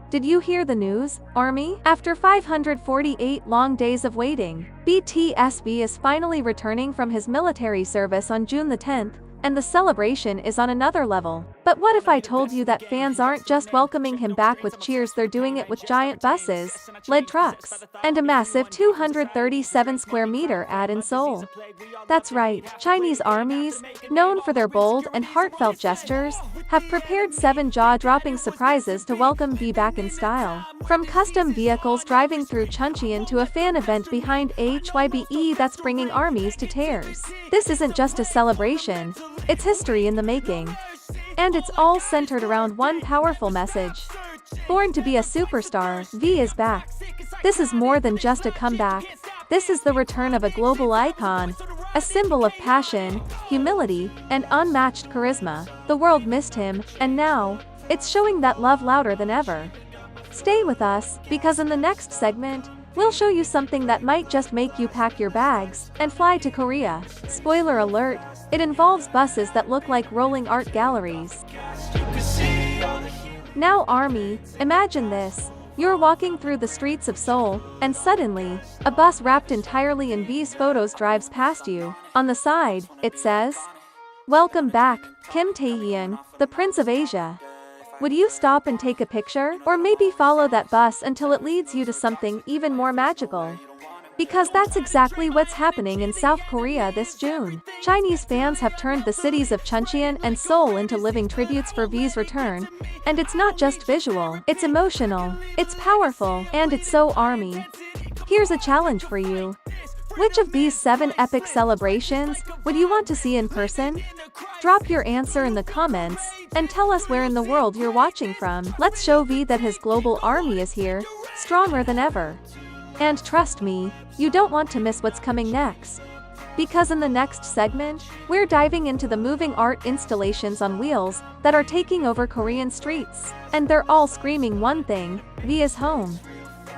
Did you hear the news, Army? After 548 long days of waiting, BTS is finally returning from his military service on June the 10th, and the celebration is on another level. But what if I told you that fans aren't just welcoming him back with cheers, they're doing it with giant buses, lead trucks, and a massive 237 square meter ad in Seoul? That's right, Chinese armies, known for their bold and heartfelt gestures, have prepared 7 jaw-dropping surprises to welcome V back in style. From custom vehicles driving through Chuncheon to a fan event behind HYBE that's bringing armies to tears. This isn't just a celebration, it's history in the making. And it's all centered around one powerful message. Born to be a superstar, V is back. This is more than just a comeback. This is the return of a global icon, a symbol of passion, humility, and unmatched charisma. The world missed him, and now, it's showing that love louder than ever. Stay with us, because in the next segment, we'll show you something that might just make you pack your bags and fly to Korea. Spoiler alert, it involves buses that look like rolling art galleries. Now Army, imagine this. You're walking through the streets of Seoul, and suddenly, a bus wrapped entirely in V's photos drives past you. On the side, it says, "Welcome back, Kim Tae-hyun, the Prince of Asia." Would you stop and take a picture, or maybe follow that bus until it leads you to something even more magical? Because that's exactly what's happening in South Korea this June. Chinese fans have turned the cities of Chuncheon and Seoul into living tributes for V's return, and it's not just visual, it's emotional, it's powerful, and it's so Army. Here's a challenge for you. Which of these 7 epic celebrations would you want to see in person? Drop your answer in the comments, and tell us where in the world you're watching from. Let's show V that his global army is here, stronger than ever. And trust me, you don't want to miss what's coming next. Because in the next segment, we're diving into the moving art installations on wheels that are taking over Korean streets. And they're all screaming one thing: V is home.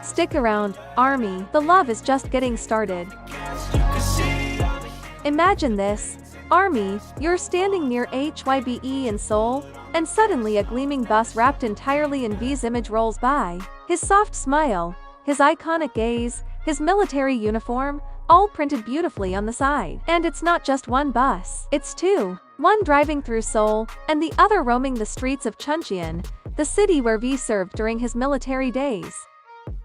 Stick around, Army, the love is just getting started. Imagine this. Army, you're standing near HYBE in Seoul, and suddenly a gleaming bus wrapped entirely in V's image rolls by. His soft smile, his iconic gaze, his military uniform, all printed beautifully on the side. And it's not just one bus, it's 2. One driving through Seoul, and the other roaming the streets of Chuncheon, the city where V served during his military days.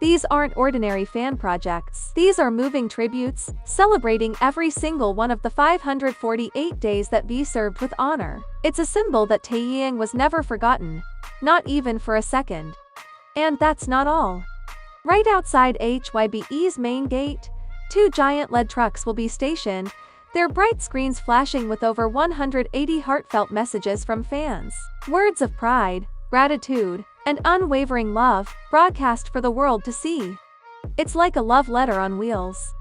These aren't ordinary fan projects. These are moving tributes, celebrating every single one of the 548 days that V served with honor. It's a symbol that Taeyang was never forgotten, not even for a second. And that's not all. Right outside HYBE's main gate, 2 giant lead trucks will be stationed, their bright screens flashing with over 180 heartfelt messages from fans. Words of pride, gratitude, and unwavering love, broadcast for the world to see. It's like a love letter on wheels.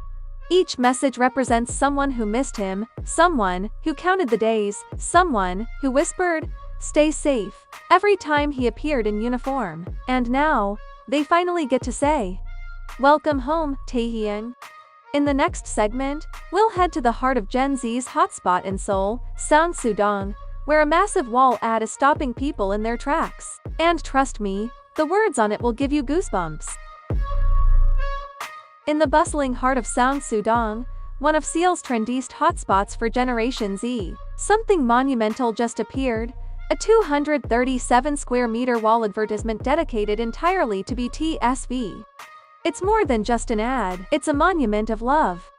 Each message represents someone who missed him, someone who counted the days, someone who whispered, "Stay safe," every time he appeared in uniform. And now, they finally get to say, "Welcome home, Taehyung." In the next segment, we'll head to the heart of Gen Z's hotspot in Seoul, Sangsu-dong, where a massive wall ad is stopping people in their tracks. And trust me, the words on it will give you goosebumps. In the bustling heart of Sangsu-dong, one of Seoul's trendiest hotspots for Generation Z, something monumental just appeared, a 237 square meter wall advertisement dedicated entirely to BTS. It's more than just an ad, it's a monument of love.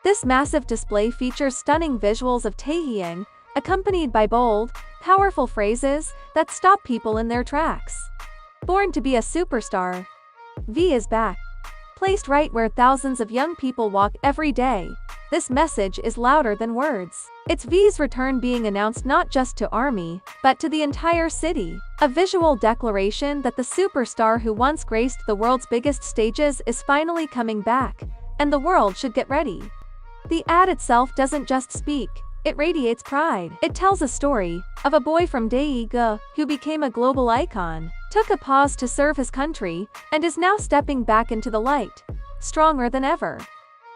This massive display features stunning visuals of Taehyung, accompanied by bold, powerful phrases that stop people in their tracks. Born to be a superstar, V is back. Placed right where thousands of young people walk every day, this message is louder than words. It's V's return being announced not just to Army, but to the entire city. A visual declaration that the superstar who once graced the world's biggest stages is finally coming back, and the world should get ready. The ad itself doesn't just speak, it radiates pride. It tells a story of a boy from Daegu who became a global icon, took a pause to serve his country, and is now stepping back into the light, stronger than ever.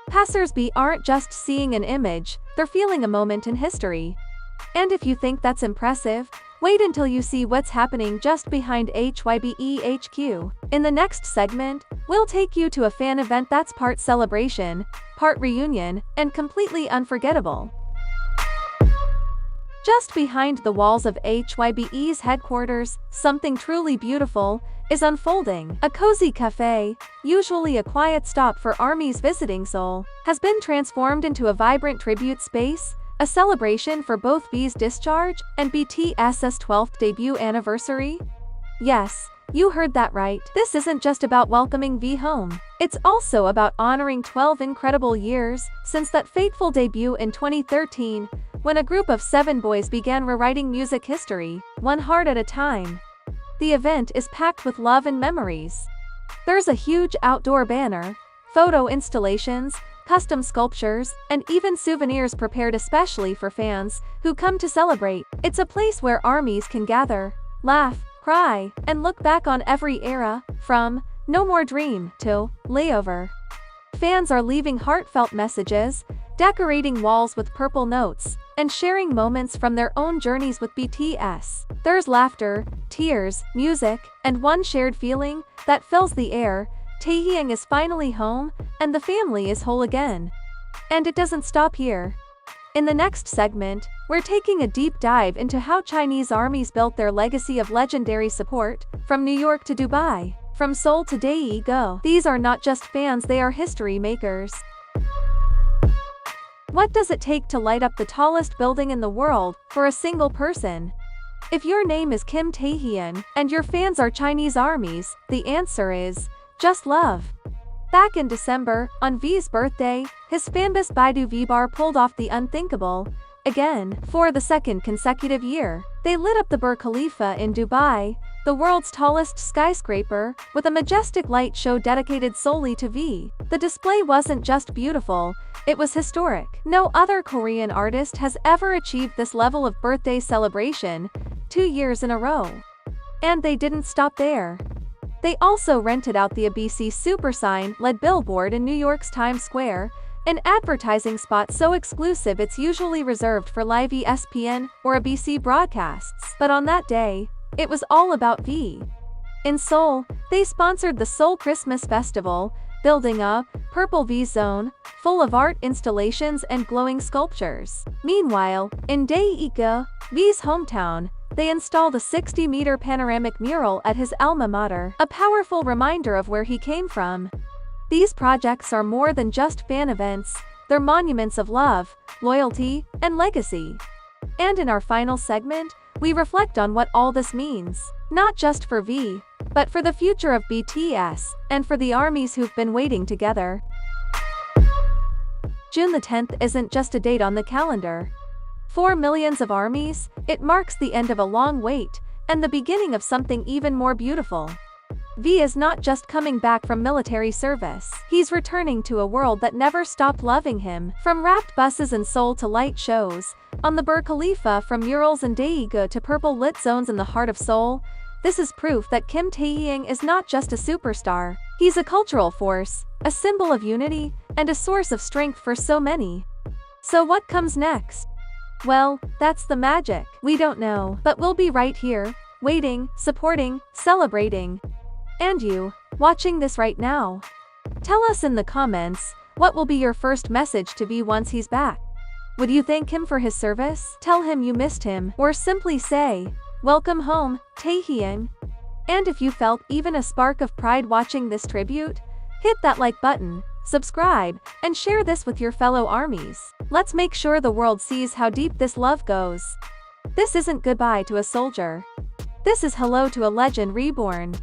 Passers-by aren't just seeing an image, they're feeling a moment in history. And if you think that's impressive, Wait until you see what's happening just behind HYBE HQ. In the next segment, we'll take you to a fan event that's part celebration, part reunion, and completely unforgettable. Just behind the walls of HYBE's headquarters, something truly beautiful is unfolding. A cozy cafe, usually a quiet stop for ARMYs visiting Seoul, has been transformed into a vibrant tribute space, a celebration for both V's Discharge and BTS's 12th debut anniversary. Yes, you heard that right. This isn't just about welcoming V home. It's also about honoring 12 incredible years since that fateful debut in 2013, when a group of 7 boys began rewriting music history, one heart at a time. The event is packed with love and memories. There's a huge outdoor banner, photo installations, custom sculptures, and even souvenirs prepared especially for fans who come to celebrate. It's a place where ARMYs can gather, laugh, cry, and look back on every era, from No More Dream to Layover. Fans are leaving heartfelt messages, decorating walls with purple notes, and sharing moments from their own journeys with BTS. There's laughter, tears, music, and one shared feeling that fills the air. Taehyung is finally home, and the family is whole again. And it doesn't stop here. In the next segment, we're taking a deep dive into how Chinese ARMYs built their legacy of legendary support, from New York to Dubai, from Seoul to Daegu. These are not just fans, they are history makers. What does it take to light up the tallest building in the world for a single person? If your name is Kim Taehyung and your fans are Chinese ARMYs, the answer is just love. Back in December, on V's birthday, his fanbase Baidu V-Bar pulled off the unthinkable, again, for the second consecutive year. They lit up the Burj Khalifa in Dubai, the world's tallest skyscraper, with a majestic light show dedicated solely to V. The display wasn't just beautiful, it was historic. No other Korean artist has ever achieved this level of birthday celebration, 2 years in a row. And they didn't stop there. They also rented out the ABC Super Sign-led billboard in New York's Times Square, an advertising spot so exclusive it's usually reserved for live ESPN or ABC broadcasts. But on that day, it was all about V. In Seoul, they sponsored the Seoul Christmas Festival, building a Purple V Zone, full of art installations and glowing sculptures. Meanwhile, in Daegu, V's hometown, they installed a 60-meter panoramic mural at his alma mater, a powerful reminder of where he came from. These projects are more than just fan events, they're monuments of love, loyalty, and legacy. And in our final segment, we reflect on what all this means, not just for V, but for the future of BTS, and for the ARMYs who've been waiting together. June the 10th isn't just a date on the calendar. For millions of ARMYs, it marks the end of a long wait, and the beginning of something even more beautiful. V is not just coming back from military service, he's returning to a world that never stopped loving him. From wrapped buses in Seoul to light shows on the Burj Khalifa, from murals in Daegu to purple lit zones in the heart of Seoul, this is proof that Kim Taehyung is not just a superstar, he's a cultural force, a symbol of unity, and a source of strength for so many. So what comes next? Well, that's the magic. We don't know, but we'll be right here, waiting, supporting, celebrating. And you, watching this right now. Tell us in the comments, what will be your first message to V once he's back? Would you thank him for his service? Tell him you missed him, or simply say, "Welcome home, Taehyung." And if you felt even a spark of pride watching this tribute, hit that like button, subscribe, and share this with your fellow ARMYs. Let's make sure the world sees how deep this love goes. This isn't goodbye to a soldier. This is hello to a legend reborn.